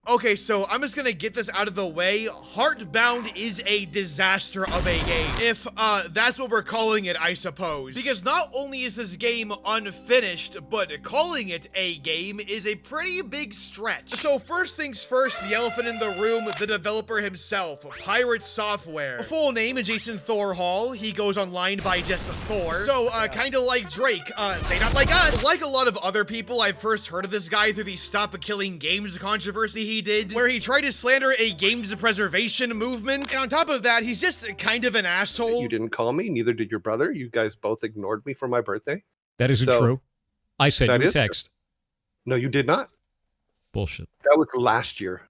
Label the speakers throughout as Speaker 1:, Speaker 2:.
Speaker 1: Okay, so I'm just gonna get this out of the way. Heartbound is a disaster of a game. If, that's what we're calling it, I suppose. Because not only is this game unfinished, but calling it a game is a pretty big stretch. So first things first, the elephant in the room, the developer himself, Pirate Software. Full name, Jason Thor Hall. He goes online by just Thor. So, kinda like Drake, they not like us. Like a lot of other people, I first heard of this guy through the Stop Killing Games controversy he did, where he tried to slander a games preservation movement. And on top of that, he's just kind of an asshole.
Speaker 2: You didn't call me, neither did your brother. You guys both ignored me for my birthday.
Speaker 3: That isn't true. I sent you a text.
Speaker 2: No, you did not.
Speaker 3: Bullshit.
Speaker 2: That was last year.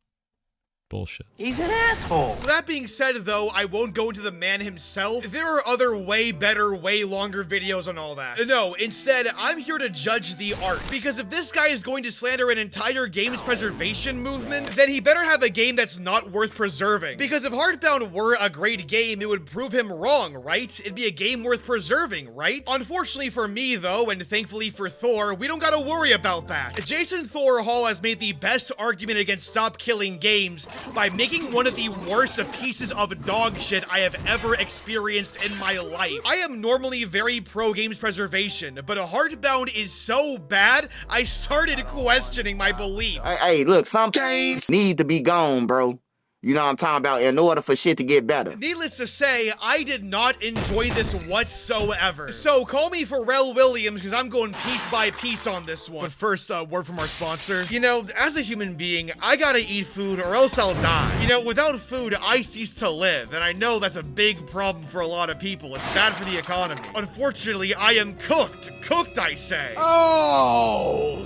Speaker 3: Bullshit.
Speaker 4: He's an asshole.
Speaker 1: That being said, though, I won't go into the man himself. There are other way better, way longer videos on all that. No, instead, I'm here to judge the art. Because if this guy is going to slander an entire games preservation movement, then he better have a game that's not worth preserving. Because if Heartbound were a great game, it would prove him wrong, right? It'd be a game worth preserving, right? Unfortunately for me, though, and thankfully for Thor, we don't gotta worry about that. Jason Thor Hall has made the best argument against Stop Killing Games by making one of the worst pieces of dog shit I have ever experienced in my life. I am normally very pro games preservation, but a Heartbound is so bad, I started questioning my beliefs.
Speaker 4: Hey, look, some games need to be gone, bro. You know what I'm talking about, in order for shit to get better.
Speaker 1: Needless to say, I did not enjoy this whatsoever. So call me Pharrell Williams, because I'm going piece by piece on this one. But first, word from our sponsor. You know, as a human being, I gotta eat food or else I'll die. You know, without food, I cease to live. And I know that's a big problem for a lot of people. It's bad for the economy. Unfortunately, I am cooked. Cooked, I say.
Speaker 5: Oh,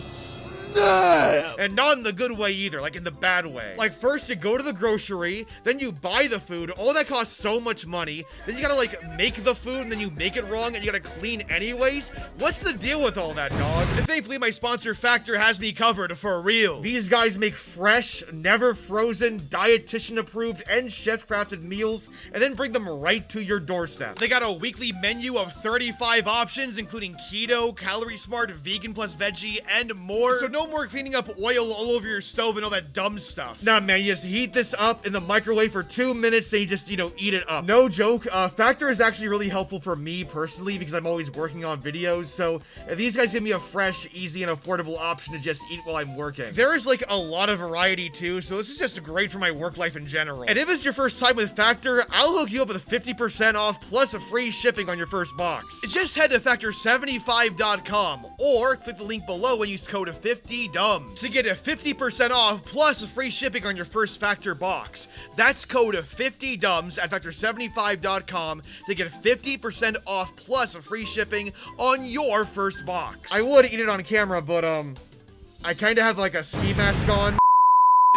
Speaker 1: and not in the good way either, like in the bad way. Like first you go to the grocery, then you buy the food, all that costs so much money, then you gotta like make the food and then you make it wrong and you gotta clean anyways. What's the deal with all that, dog? And thankfully my sponsor Factor has me covered for real. These guys make fresh, never frozen, dietitian approved and chef crafted meals and then bring them right to your doorstep. They got a weekly menu of 35 options including keto, calorie smart, vegan plus veggie and more. So no more cleaning up oil all over your stove and all that dumb stuff. Nah, man, you just heat this up in the microwave for 2 minutes, then you just, you know, eat it up. No joke, Factor is actually really helpful for me personally because I'm always working on videos, so if these guys give me a fresh, easy, and affordable option to just eat while I'm working. There is, like, a lot of variety, too, so this is just great for my work life in general. And if it's your first time with Factor, I'll hook you up with 50% off plus a free shipping on your first box. Just head to Factor75.com or click the link below and use code 50 to get a 50% off plus free shipping on your first Factor box. That's code 50DUMBS at Factor75.com to get 50% off plus free shipping on your first box. I would eat it on camera, but I kind of have like a ski mask on.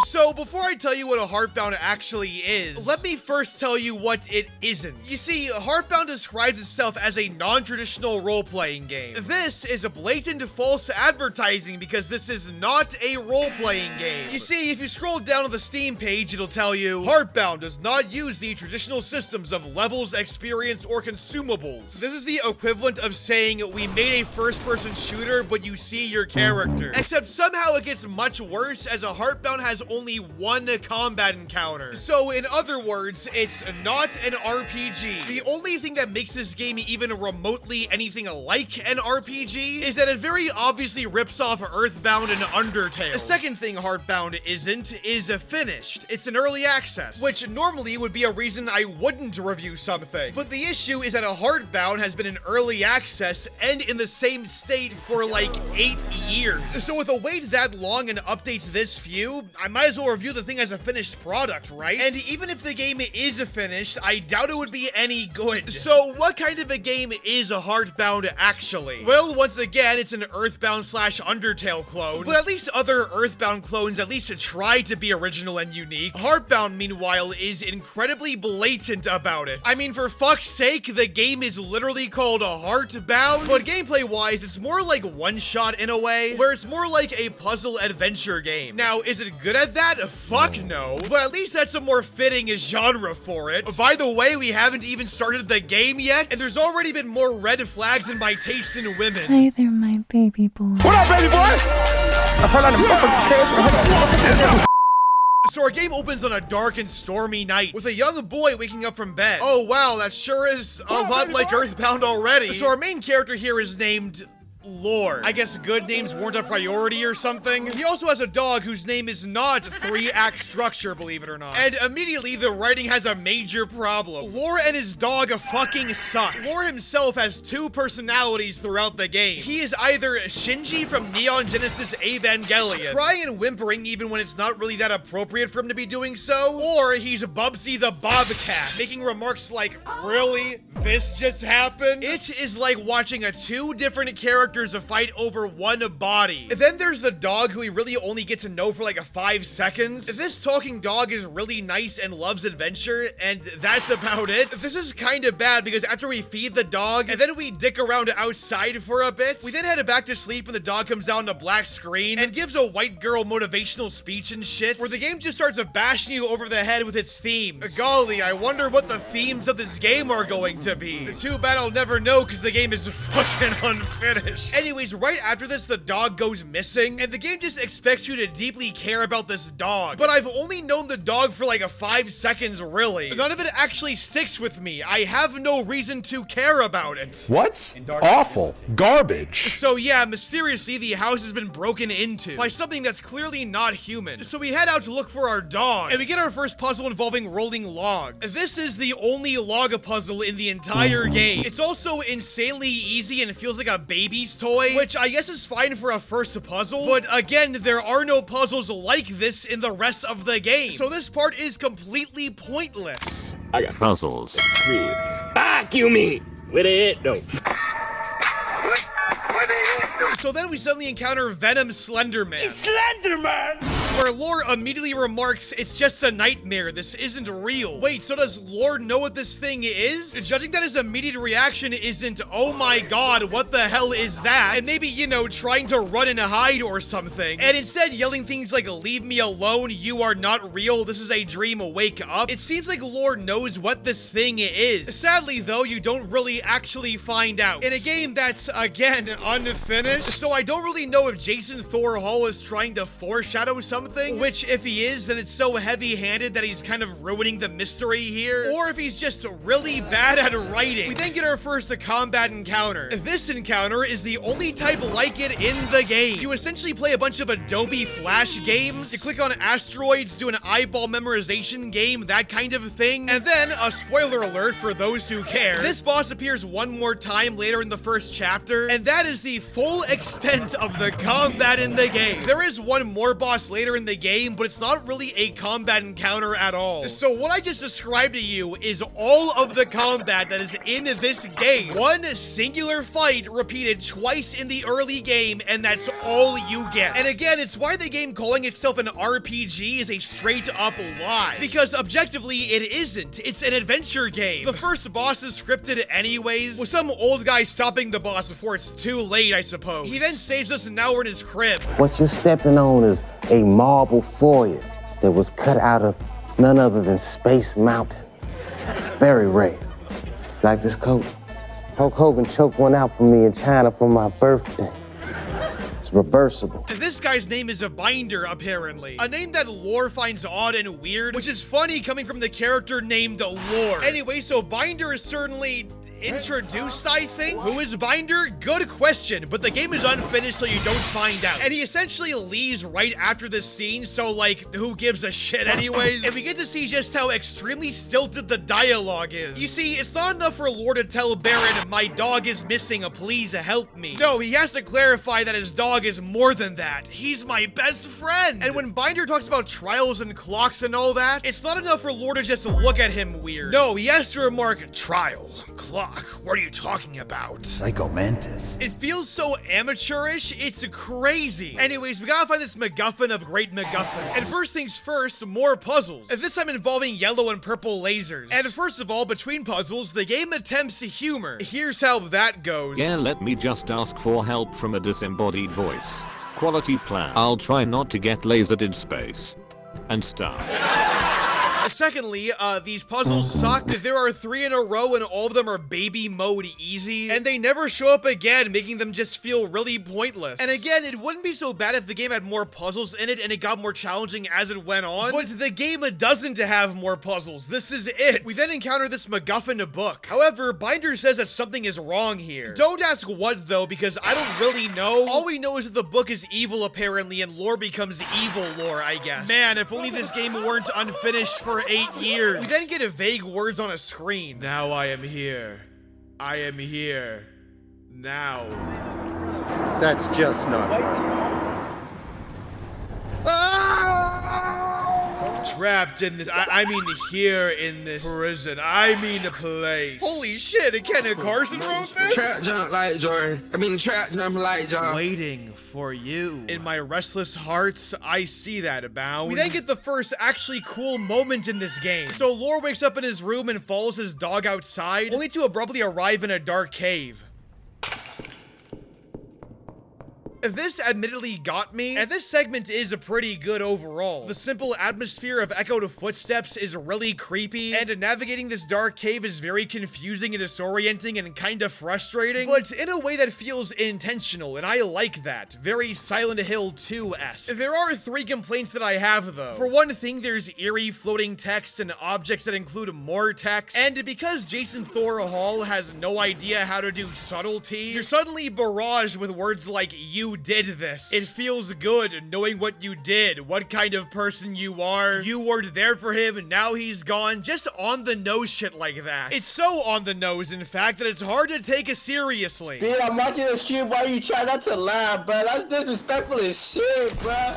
Speaker 1: So, before I tell you what a Heartbound actually is, let me first tell you what it isn't. You see, Heartbound describes itself as a non-traditional role-playing game. This is a blatant false advertising because this is not a role-playing game. You see, if you scroll down to the Steam page, it'll tell you, Heartbound does not use the traditional systems of levels, experience, or consumables. This is the equivalent of saying, we made a first-person shooter, but you see your character. Except somehow it gets much worse as a Heartbound has only one combat encounter. So in other words, it's not an RPG. The only thing that makes this game even remotely anything like an RPG is that it very obviously rips off Earthbound and Undertale. The second thing Heartbound isn't is finished. It's an early access, which normally would be a reason I wouldn't review something. But the issue is that a Heartbound has been in early access and in the same state for like 8 years. So with a wait that long and updates this few, I might as well review the thing as a finished product, right? And even if the game is finished, I doubt it would be any good. So what kind of a game is a Heartbound actually? Well, once again, it's an Earthbound slash Undertale clone, but at least other Earthbound clones at least try to be original and unique. Heartbound, meanwhile, is incredibly blatant about it. I mean, for fuck's sake, the game is literally called a Heartbound, but gameplay-wise, it's more like one-shot in a way, where it's more like a puzzle adventure game. Now, is it good at that? Fuck no. But at least that's a more fitting genre for it. By the way, we haven't even started the game yet, and there's already been more red flags in my taste in women.
Speaker 6: Hi there, my baby boy.
Speaker 5: What up, baby boy?
Speaker 1: So our game opens on a dark and stormy night with a young boy waking up from bed. Oh wow, that sure is a lot like Earthbound already. So our main character here is named Lord. I guess good names weren't a priority or something. He also has a dog whose name is not 3-act structure, believe it or not. And immediately the writing has a major problem. Lore and his dog fucking suck. Lore himself has 2 personalities throughout the game. He is either Shinji from Neon Genesis Evangelion, crying and whimpering even when it's not really that appropriate for him to be doing so, or he's Bubsy the Bobcat, making remarks like, really? This just happened? It is like watching 2 different characters a fight over one body. Then there's the dog who we really only get to know for like 5 seconds. This talking dog is really nice and loves adventure, and that's about it. This is kind of bad because after we feed the dog and then we dick around outside for a bit, we then head back to sleep and the dog comes down on a black screen and gives a white girl motivational speech and shit, where the game just starts bashing you over the head with its themes. Golly, I wonder what the themes of this game are going to be. Too bad I'll never know because the game is fucking unfinished. Anyways, right after this, the dog goes missing, and the game just expects you to deeply care about this dog. But I've only known the dog for like 5 seconds, really. None of it actually sticks with me. I have no reason to care about it.
Speaker 5: What's awful? Garbage.
Speaker 1: So yeah, mysteriously, the house has been broken into by something that's clearly not human. So we head out to look for our dog, and we get our first puzzle involving rolling logs. This is the only log puzzle in the entire game. It's also insanely easy and feels like a baby's toy, which I guess is fine for a first puzzle, but again, there are no puzzles like this in the rest of the game, so this part is completely pointless.
Speaker 6: I got puzzles.
Speaker 7: Fuck you, me! With it, no.
Speaker 1: So then we suddenly encounter Venom Slender Man.
Speaker 7: It's Slender Man!
Speaker 1: Where Lore immediately remarks, it's just a nightmare, this isn't real. Wait, so does Lore know what this thing is? Judging that his immediate reaction isn't, oh my god, what the hell is that? And maybe, you know, trying to run and hide or something. And instead yelling things like, leave me alone, you are not real, this is a dream, wake up. It seems like Lore knows what this thing is. Sadly though, you don't really actually find out. In a game that's, again, unfinished, so I don't really know if Jason Thor Hall is trying to foreshadow something, which if he is, then it's so heavy-handed that he's kind of ruining the mystery here, or if he's just really bad at writing. We then get our first combat encounter. This encounter is the only type like it in the game. You essentially play a bunch of Adobe Flash games, you click on asteroids, do an eyeball memorization game, that kind of thing, and then, a spoiler alert for those who care, this boss appears one more time later in the first chapter, and that is the full extent of the combat in the game. There is one more boss later in the game, but it's not really a combat encounter at all. So what I just described to you is all of the combat that is in this game. One singular fight repeated twice in the early game, and that's all you get. And again, it's why the game calling itself an RPG is a straight up lie. Because objectively, it isn't. It's an adventure game. The first boss is scripted anyways, with some old guy stopping the boss before it's too late, I suppose. He then saves us, and now we're in his crib.
Speaker 8: What you're stepping on is a marble foyer that was cut out of none other than Space Mountain. Very rare. Like this coat? Hulk Hogan choked one out for me in China for my birthday. It's reversible.
Speaker 1: This guy's name is a Binder, apparently. A name that Lore finds odd and weird, which is funny coming from the character named Lore. Anyway, so Binder is certainly introduced, I think. Who is Binder? Good question, but the game is unfinished, so you don't find out. And he essentially leaves right after this scene, so like, who gives a shit anyways? And we get to see just how extremely stilted the dialogue is. You see, it's not enough for Lore to tell Baron, my dog is missing, please help me. No, he has to clarify that his dog is more than that. He's my best friend. And when Binder talks about trials and clocks and all that, it's not enough for Lore to just look at him weird. No, he has to remark, trial, clock. What are you talking about?
Speaker 5: Psycho Mantis.
Speaker 1: It feels so amateurish, it's crazy. Anyways, we gotta find this MacGuffin of great MacGuffins. And first things first, more puzzles. This time involving yellow and purple lasers. And first of all, between puzzles, the game attempts humor. Here's how that goes.
Speaker 6: Yeah, let me just ask for help from a disembodied voice. Quality plan. I'll try not to get lasered in space. And stuff.
Speaker 1: Secondly, these puzzles suck. There are 3 in a row and all of them are baby mode easy, and they never show up again, making them just feel really pointless. And again, it wouldn't be so bad if the game had more puzzles in it and it got more challenging as it went on, but the game doesn't have more puzzles. This is it. We then encounter this MacGuffin book. However, Binder says that something is wrong here. Don't ask what though, because I don't really know. All we know is that the book is evil apparently, and lore becomes evil lore, I guess. Man, if only this game weren't unfinished for 8 years. We then get vague words on a screen. Now I am here. I am here. Now.
Speaker 2: That's just not right.
Speaker 1: Trapped in this, I mean here in this prison. I mean a place. Holy shit, Kenneth Carson wrote this?
Speaker 9: Trap jump like Jordan. Trap jump like Jordan.
Speaker 1: Waiting for you. In my restless hearts, I see that abound. We then get the first actually cool moment in this game. So Lore wakes up in his room and follows his dog outside, only to abruptly arrive in a dark cave. This admittedly got me, and this segment is pretty good overall. The simple atmosphere of echoed footsteps is really creepy, and navigating this dark cave is very confusing and disorienting and kind of frustrating, but in a way that feels intentional, and I like that. Very Silent Hill 2-esque. There are 3 complaints that I have though. For one thing, there's eerie floating text and objects that include more text, and because Jason Thor Hall has no idea how to do subtlety, you're suddenly barraged with words like "you did this." It feels good knowing what you did, what kind of person you are. You weren't there for him and now he's gone. Just on the nose shit like that. It's so on the nose, in fact, that it's hard to take it seriously.
Speaker 10: Dude, I'm watching the stream while you try not to laugh, bro. That's disrespectful as shit, bro.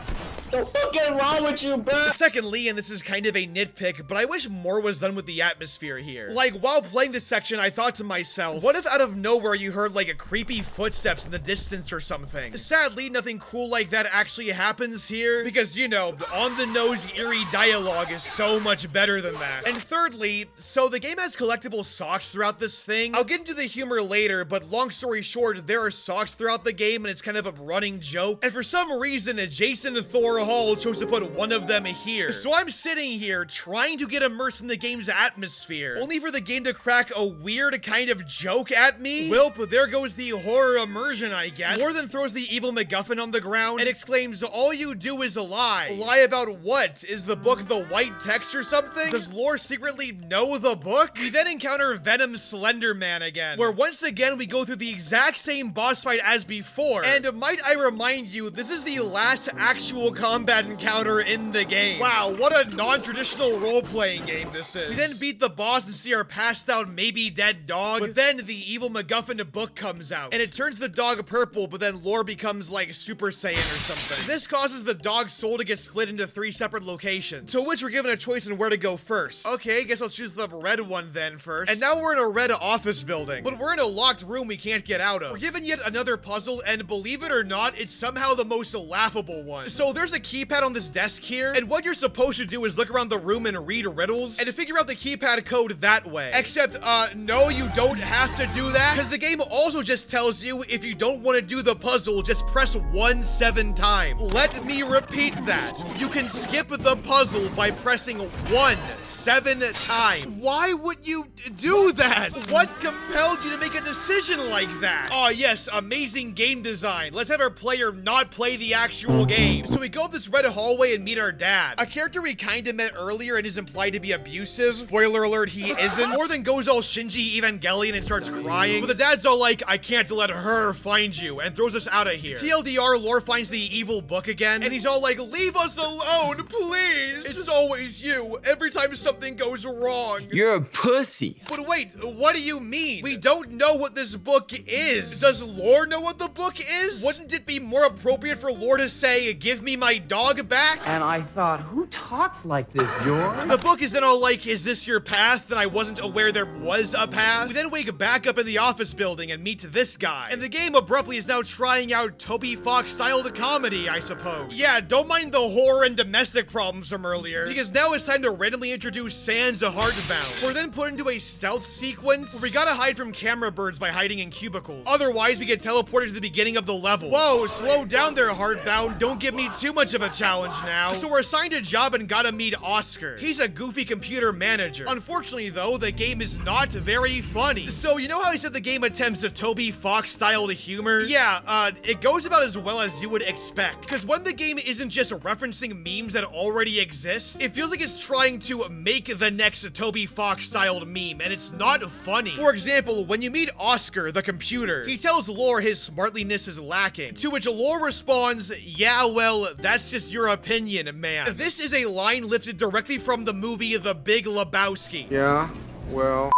Speaker 10: The fuck is wrong with you, bro?
Speaker 1: Secondly, and this is kind of a nitpick, but I wish more was done with the atmosphere here. Like, while playing this section, I thought to myself, what if out of nowhere you heard like a creepy footsteps in the distance or something? Sadly, nothing cool like that actually happens here, because, you know, on-the-nose eerie dialogue is so much better than that. And thirdly, so the game has collectible socks throughout this thing. I'll get into the humor later, but long story short, there are socks throughout the game, and it's kind of a running joke. And for some reason, Jason Thor Hall chose to put one of them here. So I'm sitting here trying to get immersed in the game's atmosphere, only for the game to crack a weird kind of joke at me. Well, but there goes the horror immersion, I guess. More than throws the evil MacGuffin on the ground and exclaims, all you do is lie. Lie about what? Is the book the white text or something? Does Lore secretly know the book? We then encounter Venom Slender Man again, where once again we go through the exact same boss fight as before. And might I remind you, this is the last actual combat encounter in the game. Wow, what a non-traditional role-playing game this is. We then beat the boss and see our passed out, maybe dead dog, but then the evil MacGuffin book comes out, and it turns the dog purple, but then Lore becomes like Super Saiyan or something. This causes the dog's soul to get split into 3 separate locations, to which we're given a choice on where to go first. Okay, guess I'll choose the red one then first. And now we're in a red office building, but we're in a locked room we can't get out of. We're given yet another puzzle, and believe it or not, it's somehow the most laughable one. So there's a keypad on this desk here, and what you're supposed to do is look around the room and read riddles, and to figure out the keypad code that way. Except, no, you don't have to do that, because the game also just tells you if you don't want to do the puzzle, just press 1 7 times. Let me repeat that. You can skip the puzzle by pressing 1 7 times. Why would you do that? What compelled you to make a decision like that? Oh yes, amazing game design. Let's have our player not play the actual game. So we go up this red hallway and meet our dad, a character we kinda met earlier and is implied to be abusive. Spoiler alert, he isn't. More than goes all Shinji Evangelion and starts crying, but the dad's all like, I can't let her find you, and throws us out of here. TLDR, Lore finds the evil book again, and he's all like, leave us alone, please. It's always you, every time something goes wrong.
Speaker 10: You're a pussy.
Speaker 1: But wait, what do you mean? We don't know what this book is. Does Lore know what the book is? Wouldn't it be more appropriate for Lore to say, give me my dog back?
Speaker 11: And I thought, who talks like this, George?
Speaker 1: The book is then all like, is this your path? And I wasn't aware there was a path. We then wake back up in the office building and meet this guy. And the game abruptly is now trying out Toby Fox-styled comedy, I suppose. Yeah, don't mind the horror and domestic problems from earlier, because now it's time to randomly introduce Sans Heartbound. We're then put into a stealth sequence where we gotta hide from camera birds by hiding in cubicles. Otherwise, we get teleported to the beginning of the level. Whoa, slow down there, Heartbound. Don't give me too much much of a challenge now. So we're assigned a job and gotta meet Oscar. He's a goofy computer manager. Unfortunately though, the game is not very funny. So you know how I said the game attempts a Toby Fox styled humor? Yeah, it goes about as well as you would expect. Because when the game isn't just referencing memes that already exist, it feels like it's trying to make the next Toby Fox styled meme, and it's not funny. For example, when you meet Oscar, the computer, he tells Lore his smartliness is lacking, to which Lore responds, yeah, well, that's just your opinion, man. This is a line lifted directly from the movie The Big Lebowski.
Speaker 9: Yeah, well...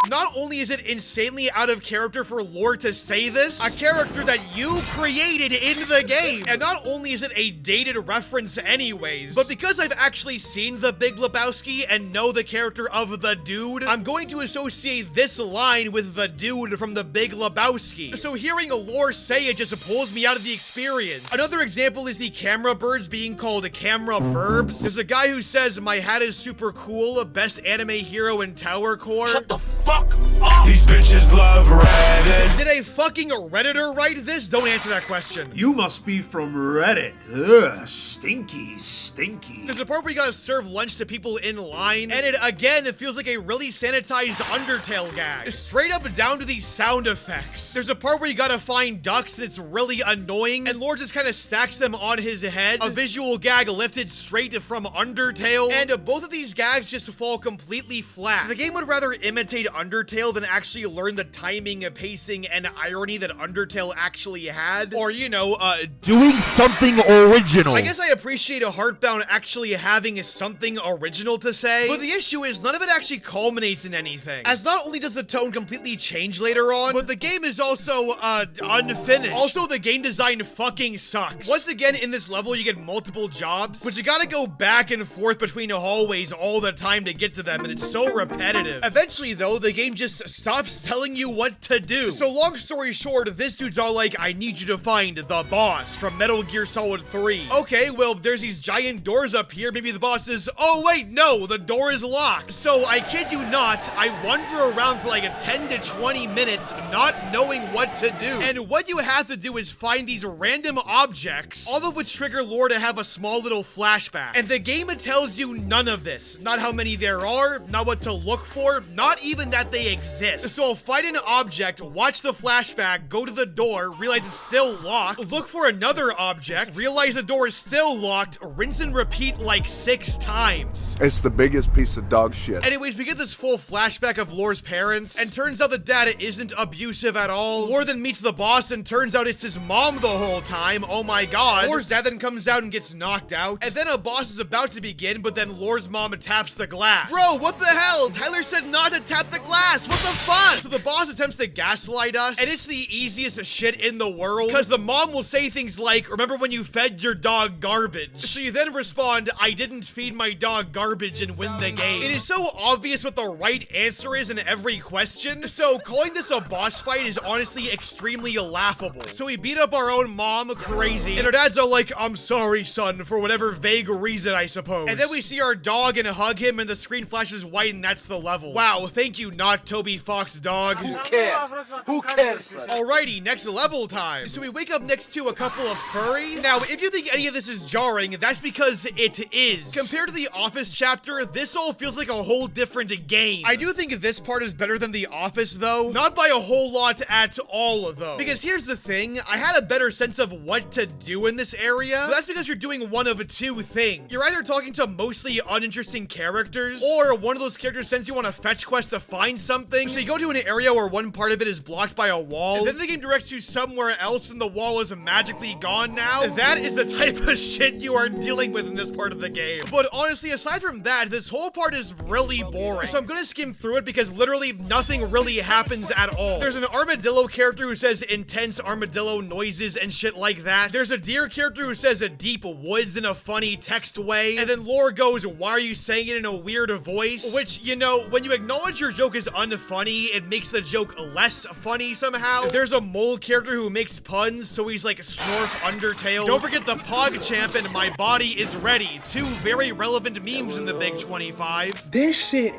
Speaker 1: Not only is it insanely out of character for Lore to say this, a character that you created in the game, and not only is it a dated reference anyways, but because I've actually seen The Big Lebowski and know the character of the dude, I'm going to associate this line with the dude from The Big Lebowski. So hearing Lore say it just pulls me out of the experience. Another example is the camera birds being called camera burbs. There's a guy who says, my hat is super cool, best anime hero in Tower Core. Shut the fuck up!
Speaker 5: These bitches love Reddit.
Speaker 1: Did a fucking Redditor write this? Don't answer that question.
Speaker 5: You must be from Reddit. Ugh, stinky, stinky.
Speaker 1: There's a part where you gotta serve lunch to people in line, and it feels like a really sanitized Undertale gag. Straight up and down to these sound effects. There's a part where you gotta find ducks, and it's really annoying, and Lore just kind of stacks them on his head. A visual gag lifted straight from Undertale, and both of these gags just fall completely flat. The game would rather imitate Undertale than actually learn the timing, pacing, and irony that Undertale actually had. Or, you know,
Speaker 5: doing something original.
Speaker 1: I guess I appreciate a Heartbound actually having something original to say, but the issue is none of it actually culminates in anything. As not only does the tone completely change later on, but the game is also, unfinished. Also, the game design fucking sucks. Once again, in this level, you get multiple jobs, but you gotta go back and forth between the hallways all the time to get to them, and it's so repetitive. Eventually, though, the game just stops telling you what to do. So long story short, this dude's all like, I need you to find the boss from Metal Gear Solid 3. Okay, well, there's these giant doors up here. Maybe the boss is, oh wait, no, the door is locked. So I kid you not, I wander around for like 10 to 20 minutes not knowing what to do. And what you have to do is find these random objects, all of which trigger Lore to have a small little flashback. And the game tells you none of this. Not how many there are, not what to look for, not even that they exist. So find an object, watch the flashback, go to the door, realize it's still locked, look for another object, realize the door is still locked, rinse and repeat like 6 times.
Speaker 12: It's the biggest piece of dog shit.
Speaker 1: Anyways, we get this full flashback of Lore's parents, and turns out the dad isn't abusive at all. Lore then meets the boss, and turns out it's his mom the whole time. Oh my god. Lore's dad then comes out and gets knocked out, and then a boss is about to begin, but then Lore's mom taps the glass. Bro, what the hell? Tyler said not to tap the glass. What the fuck? So the boss attempts to gaslight us, and it's the easiest shit in the world, because the mom will say things like, remember when you fed your dog garbage? So you then respond, I didn't feed my dog garbage, and win the game. It is so obvious what the right answer is in every question, so calling this a boss fight is honestly extremely laughable. So we beat up our own mom, crazy, and our dad's all like, I'm sorry, son, for whatever vague reason, I suppose. And then we see our dog and hug him, and the screen flashes white, and that's the level. Wow, thank you, not Toby Fox dog.
Speaker 11: Who cares? Who cares, brother?
Speaker 1: Alrighty, next level time. So we wake up next to a couple of furries. Now, if you think any of this is jarring, that's because it is. Compared to the Office chapter, this all feels like a whole different game. I do think this part is better than the Office, though. Not by a whole lot at all, though. Because here's the thing, I had a better sense of what to do in this area, but that's because you're doing one of 2 things. You're either talking to mostly uninteresting characters, or one of those characters sends you on a fetch quest to find something. So you go to an area where one part of it is blocked by a wall, and then the game directs you somewhere else and the wall is magically gone now. That is the type of shit you are dealing with in this part of the game. But honestly, aside from that, this whole part is really boring. So I'm gonna skim through it because literally nothing really happens at all. There's an armadillo character who says intense armadillo noises and shit like that. There's a deer character who says a deep woods in a funny text way. And then Lore goes, why are you saying it in a weird voice? Which, you know, when you acknowledge your joke is unfunny, it makes the joke less funny somehow. There's a mole character who makes puns, so he's like Snorf Undertale. Don't forget the PogChamp and My Body is Ready. 2 very relevant memes in the Big 25.
Speaker 10: This shit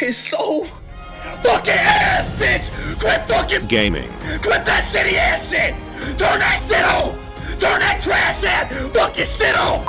Speaker 10: is so fucking ass, bitch! Quit fucking
Speaker 6: gaming.
Speaker 10: Quit that shitty ass shit! Turn that shit on!
Speaker 5: Turn that trash in! Fucking shit off!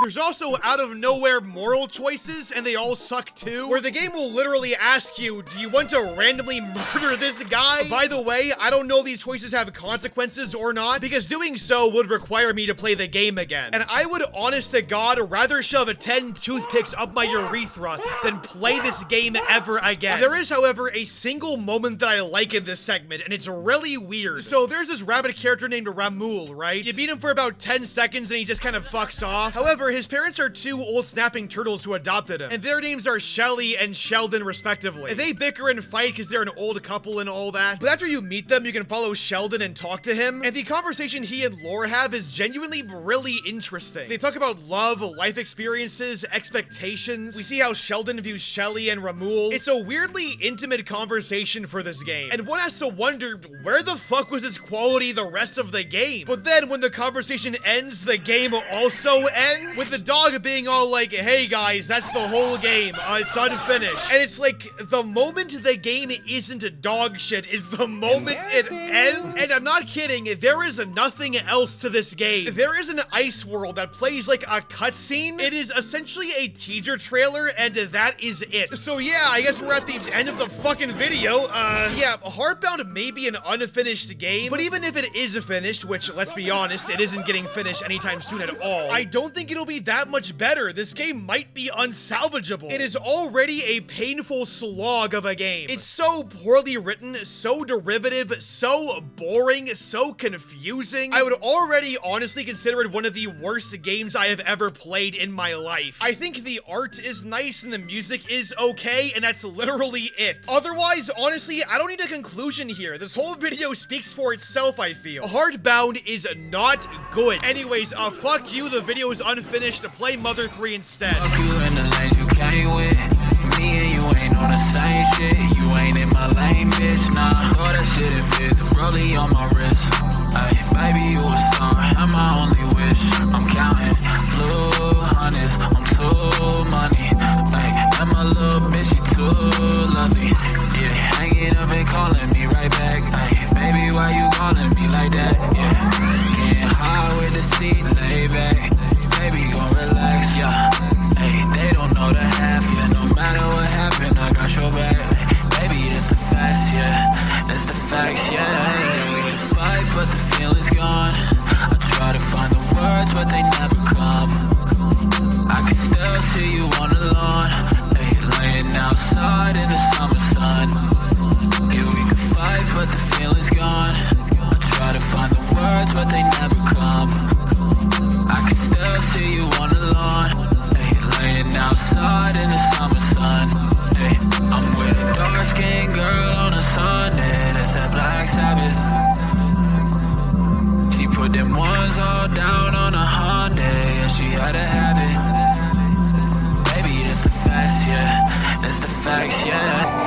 Speaker 1: There's also out of nowhere moral choices, and they all suck too, where the game will literally ask you, do you want to randomly murder this guy? By the way, I don't know if these choices have consequences or not, because doing so would require me to play the game again. And I would, honest to God, rather shove 10 toothpicks up my urethra than play this game ever again. There is, however, a single moment that I like in this segment, and it's really weird. So there's this rabbit character named Ramul, right? You beat him for about 10 seconds and he just kind of fucks off. However, his parents are 2 old snapping turtles who adopted him, and their names are Shelly and Sheldon respectively. They bicker and fight because they're an old couple and all that, but after you meet them, you can follow Sheldon and talk to him, and the conversation he and Laura have is genuinely really interesting. They talk about love, life experiences, expectations. We see how Sheldon views Shelly and Ramul. It's a weirdly intimate conversation for this game, and one has to wonder, where the fuck was this quality the rest of the game? But then when the conversation ends, the game also ends, with the dog being all like, hey guys, that's the whole game, it's unfinished. And it's like, the moment the game isn't dog shit is the moment it ends. And I'm not kidding, there is nothing else to this game. There is an ice world that plays like a cutscene. It is essentially a teaser trailer, and that is it. So yeah, I guess we're at the end of the fucking video. Yeah, Heartbound may be an unfinished game, but even if it is finished, which, let's be honest, it isn't getting finished anytime soon at all, I don't think it'll be that much better. This game might be unsalvageable. It is already a painful slog of a game. It's so poorly written, so derivative, so boring, so confusing. I would already honestly consider it one of the worst games I have ever played in my life. I think the art is nice and the music is okay, and that's literally it. Otherwise, honestly, I don't need a conclusion here. This whole video speaks for itself, I feel. Heartbound is not good. Anyways, fuck you, the video is unfinished. To play Mother 3 instead.
Speaker 13: Fuck you in the lane you came with. Me and you ain't on the same shit. You ain't in my lane, bitch, nah. Throw that shit in fifth, rollie on my wrist. Ay, baby, you a star, I'm my only wish. I'm counting blue hundreds, I'm too money. Ay, and my little bitch, she too lovely. Yeah, hanging up and calling me right back. Ay, baby, why you calling me like that? Yeah, getting high with the seat laid back. Baby, gon' relax, yeah. Hey, they don't know the half, yeah. No matter what happened, I got your back. Baby, that's the facts, yeah. That's the facts, yeah. Yeah, we can fight, but the feeling's gone. I try to find the words, but they never come. I can still see you on the lawn. Hey, laying outside in the summer sun. Yeah, we can fight, but the feeling's gone. I try to find the words, but they never come. I can still see you on the lawn, hey, laying outside in the summer sun. Hey, I'm with a dark-skinned girl on a Sunday, that's that Black Sabbath. She put them ones all down on a Hyundai, and she had to have it. Baby, that's the facts, yeah, that's the facts, yeah.